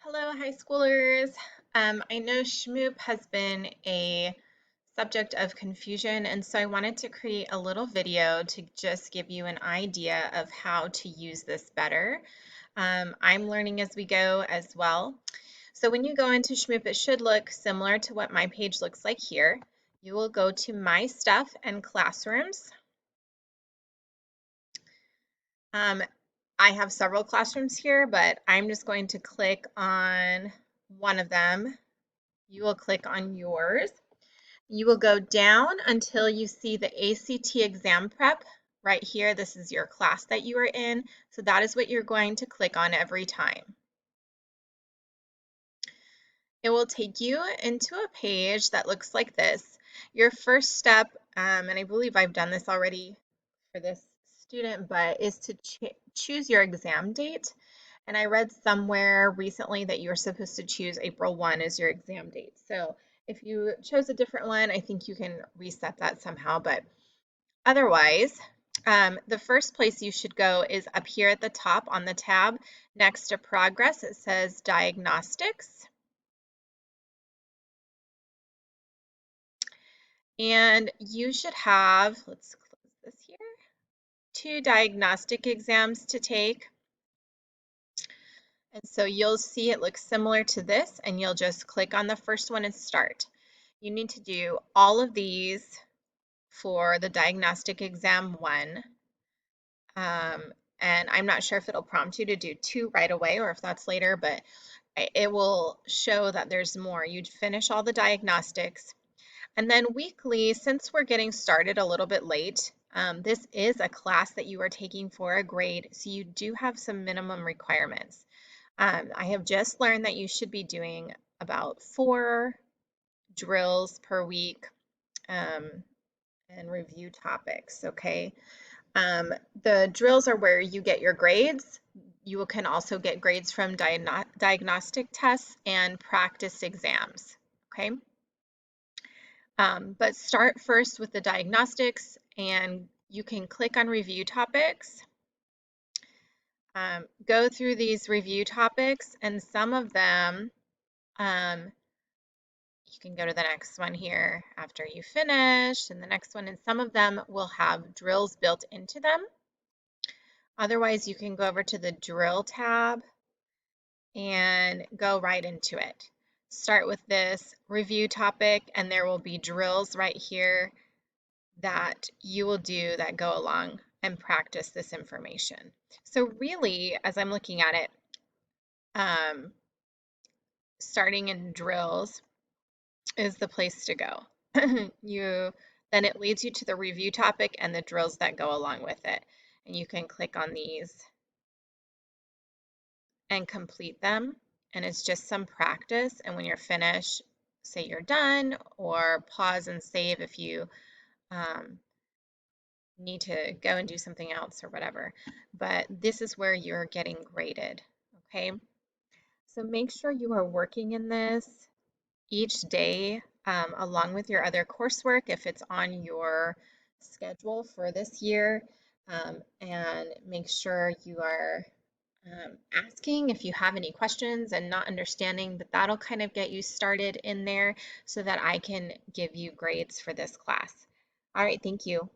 Hello, high schoolers. I know Shmoop has been a subject of confusion, and so I wanted to create a little video to just give you an idea of how to use this better. I'm learning as we go as well. So when you go into Shmoop, it should look similar to what my page looks like here. You will go to My Stuff and Classrooms. Um, I have several classrooms here, but I'm just going to click on one of them. You will click on yours. You will go down until you see the ACT exam prep right here. This is your class that you are in. So that is what you're going to click on every time. It will take you into a page that looks like this. Your first step, and I believe I've done this already for this student, but is to choose your exam date. And I read somewhere recently that you were supposed to choose April 1 as your exam date. So if you chose a different one, I think you can reset that somehow. But otherwise, the first place you should go is up here at the top on the tab next to progress. It says diagnostics. And you should have, let's close this here, 2 diagnostic exams to take. And so you'll see it looks similar to this, and you'll just click on the first one and start. You need to do all of these for the diagnostic exam 1. And I'm not sure if it'll prompt you to do 2 right away or if that's later, but it will show that there's more. You'd finish all the diagnostics. And then weekly, since we're getting started a little bit late, this is a class that you are taking for a grade, so you do have some minimum requirements. I have just learned that you should be doing about 4 drills per week and review topics, okay? The drills are where you get your grades. You can also get grades from diagnostic tests and practice exams, okay? But start first with the diagnostics, and you can click on review topics. Go through these review topics, and some of them, you can go to the next one here after you finish, and the next one, and some of them will have drills built into them. Otherwise, you can go over to the drill tab and go right into it. Start with this review topic, and there will be drills right here that you will do that go along and practice this information. So really, as I'm looking at it, starting in drills is the place to go. Then it leads you to the review topic and the drills that go along with it. And you can click on these and complete them. And it's just some practice. And when you're finished, say you're done, or pause and save if you need to go and do something else or whatever. But this is where you're getting graded, okay? So make sure you are working in this each day along with your other coursework if it's on your schedule for this year, and make sure you are asking if you have any questions and not understanding, but that'll kind of get you started in there so that I can give you grades for this class. All right, thank you.